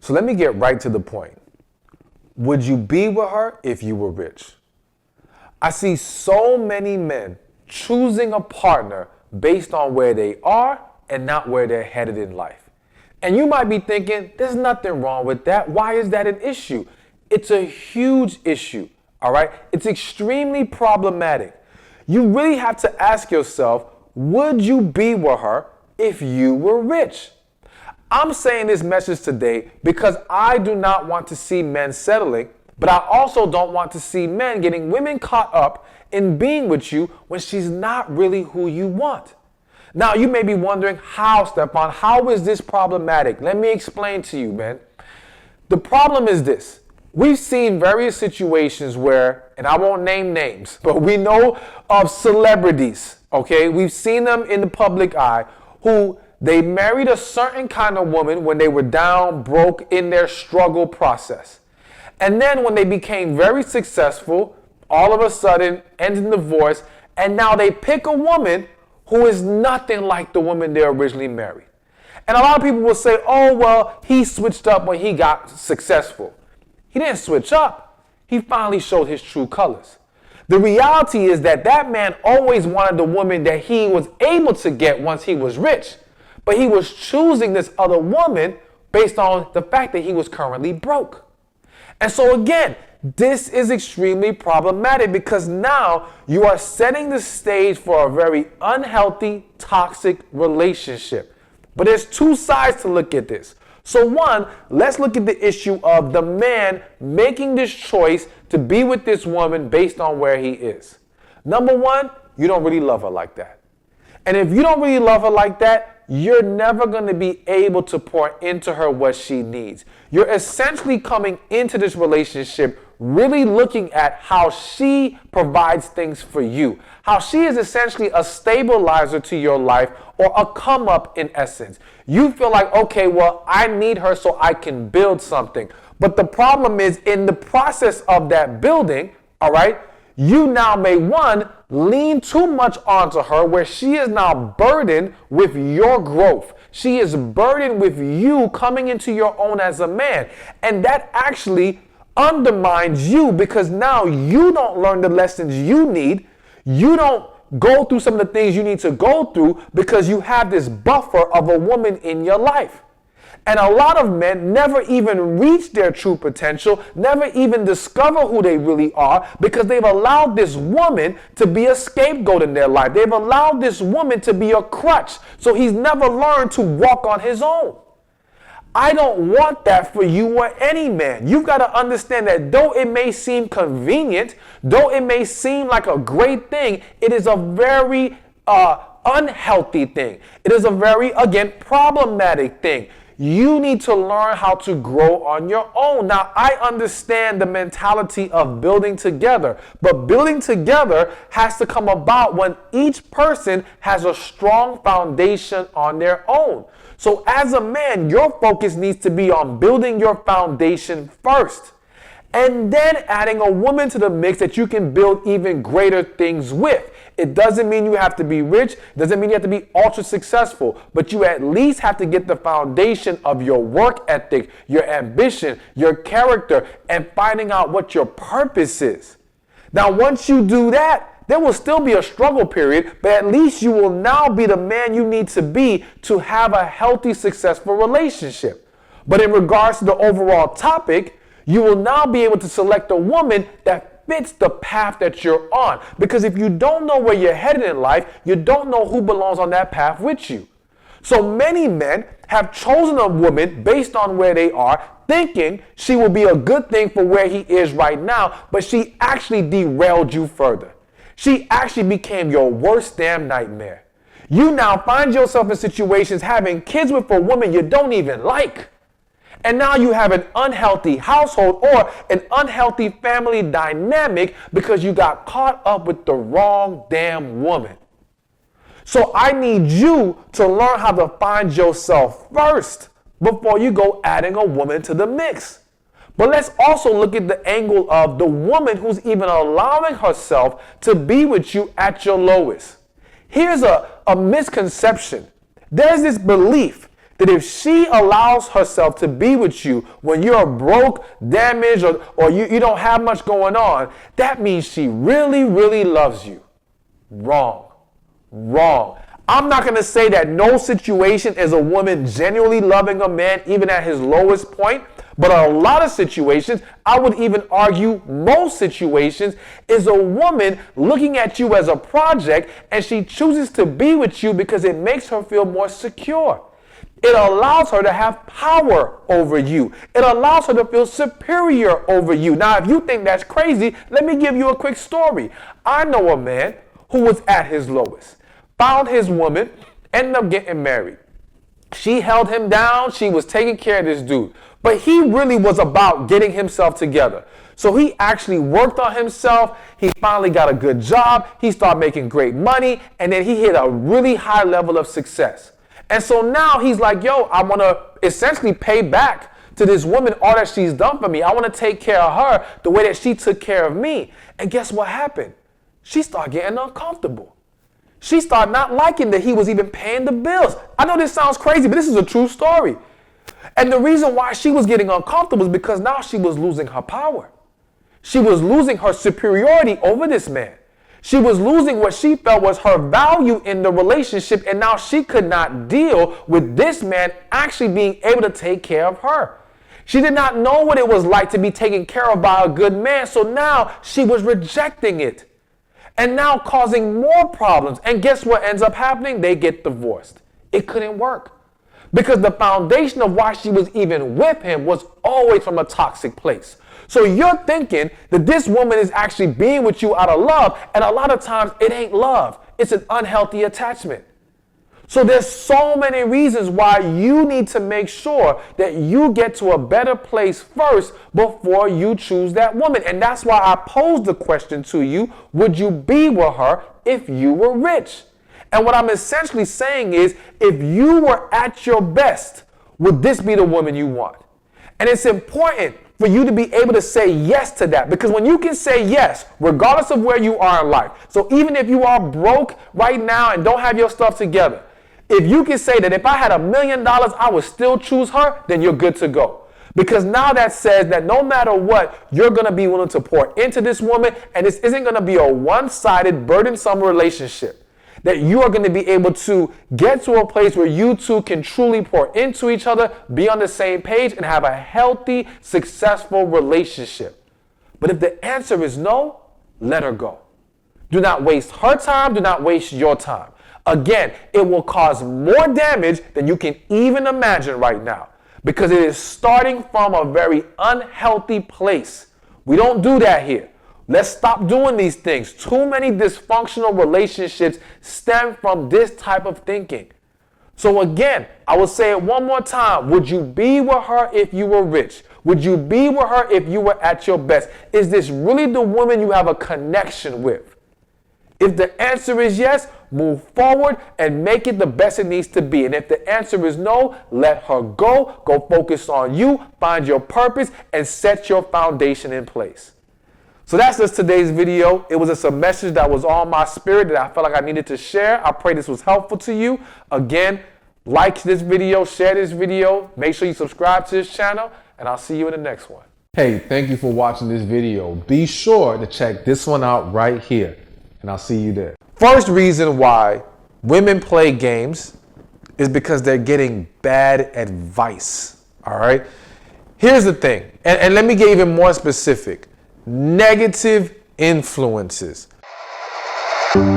So let me get right to the point. Would you be with her if you were rich? I see so many men choosing a partner based on where they are and not where they're headed in life. And you might be thinking, there's nothing wrong with that. Why is that an issue? It's a huge issue, all right? It's extremely problematic. You really have to ask yourself, would you be with her if you were rich? I'm saying this message today because I do not want to see men settling, but I also don't want to see men getting women caught up in being with you when she's not really who you want. Now, you may be wondering, how, Stefan? How is this problematic? Let me explain to you, man. The problem is this. We've seen various situations where, and I won't name names, but we know of celebrities, okay? We've seen them in the public eye who they married a certain kind of woman when they were down, broke in their struggle process. And then when they became very successful, all of a sudden ends in divorce, and now they pick a woman who is nothing like the woman they originally married. And a lot of people will say, oh, well, he switched up when he got successful. He didn't switch up. He finally showed his true colors. The reality is that that man always wanted the woman that he was able to get once he was rich. But he was choosing this other woman based on the fact that he was currently broke. And so again, this is extremely problematic because now you are setting the stage for a very unhealthy, toxic relationship. But there's two sides to look at this. So one, let's look at the issue of the man making this choice to be with this woman based on where he is. Number one, you don't really love her like that. And if you don't really love her like that, you're never going to be able to pour into her what she needs. You're essentially coming into this relationship really looking at how she provides things for you, how she is essentially a stabilizer to your life or a come up in essence. You feel like, okay, well, I need her so I can build something. But the problem is in the process of that building, all right, you now may, one, lean too much onto her where she is now burdened with your growth. She is burdened with you coming into your own as a man. And that actually undermines you because now you don't learn the lessons you need. You don't go through some of the things you need to go through because you have this buffer of a woman in your life. And a lot of men never even reach their true potential, never even discover who they really are because they've allowed this woman to be a scapegoat in their life. They've allowed this woman to be a crutch. So he's never learned to walk on his own. I don't want that for you or any man. You've got to understand that though it may seem convenient, though it may seem like a great thing, it is a very unhealthy thing. It is a very, again, problematic thing. You need to learn how to grow on your own. Now, I understand the mentality of building together, but building together has to come about when each person has a strong foundation on their own. So as a man, your focus needs to be on building your foundation first, and then adding a woman to the mix that you can build even greater things with. It doesn't mean you have to be rich. It doesn't mean you have to be ultra successful, but you at least have to get the foundation of your work ethic, your ambition, your character, and finding out what your purpose is. Now, once you do that, there will still be a struggle period, but at least you will now be the man you need to be to have a healthy, successful relationship. But in regards to the overall topic, you will now be able to select a woman that fits the path that you're on. Because if you don't know where you're headed in life, you don't know who belongs on that path with you. So many men have chosen a woman based on where they are, thinking she will be a good thing for where he is right now, but she actually derailed you further. She actually became your worst damn nightmare. You now find yourself in situations having kids with a woman you don't even like. And now you have an unhealthy household or an unhealthy family dynamic because you got caught up with the wrong damn woman. So I need you to learn how to find yourself first before you go adding a woman to the mix. But let's also look at the angle of the woman who's even allowing herself to be with you at your lowest. Here's a misconception. There's this belief that if she allows herself to be with you when you're broke, damaged, or you don't have much going on, that means she really, really loves you. Wrong. Wrong. I'm not going to say that no situation is a woman genuinely loving a man even at his lowest point, but a lot of situations, I would even argue most situations, is a woman looking at you as a project and she chooses to be with you because it makes her feel more secure. It allows her to have power over you. It allows her to feel superior over you. Now, if you think that's crazy, let me give you a quick story. I know a man who was at his lowest, found his woman, ended up getting married. She held him down. She was taking care of this dude. But he really was about getting himself together. So he actually worked on himself. He finally got a good job. He started making great money. And then he hit a really high level of success. And so now he's like, yo, I want to essentially pay back to this woman all that she's done for me. I want to take care of her the way that she took care of me. And guess what happened? She started getting uncomfortable. She started not liking that he was even paying the bills. I know this sounds crazy, but this is a true story. And the reason why she was getting uncomfortable is because now she was losing her power. She was losing her superiority over this man. She was losing what she felt was her value in the relationship, and now she could not deal with this man actually being able to take care of her. She did not know what it was like to be taken care of by a good man, so now she was rejecting it. And now causing more problems. And guess what ends up happening? They get divorced. It couldn't work. Because the foundation of why she was even with him was always from a toxic place. So you're thinking that this woman is actually being with you out of love, and a lot of times it ain't love. It's an unhealthy attachment. So there's so many reasons why you need to make sure that you get to a better place first before you choose that woman. And that's why I posed the question to you, would you be with her if you were rich? And what I'm essentially saying is, if you were at your best, would this be the woman you want? And it's important for you to be able to say yes to that, because when you can say yes, regardless of where you are in life, so even if you are broke right now and don't have your stuff together, if you can say that if I had $1 million, I would still choose her, then you're good to go. Because now that says that no matter what, you're going to be willing to pour into this woman, and this isn't going to be a one-sided, burdensome relationship. That you are going to be able to get to a place where you two can truly pour into each other, be on the same page, and have a healthy, successful relationship. But if the answer is no, let her go. Do not waste her time. Do not waste your time. Again, it will cause more damage than you can even imagine right now, because it is starting from a very unhealthy place. We don't do that here. Let's stop doing these things. Too many dysfunctional relationships stem from this type of thinking. So again, I will say it one more time. Would you be with her if you were rich? Would you be with her if you were at your best? Is this really the woman you have a connection with? If the answer is yes, move forward and make it the best it needs to be. And if the answer is no, let her go. Go focus on you, find your purpose, and set your foundation in place. So that's just today's video. It was just a message that was on my spirit that I felt like I needed to share. I pray this was helpful to you. Again, like this video, share this video, make sure you subscribe to this channel, and I'll see you in the next one. Hey, thank you for watching this video. Be sure to check this one out right here, and I'll see you there. First reason why women play games is because they're getting bad advice, all right? Here's the thing, and let me get even more specific. Negative influences.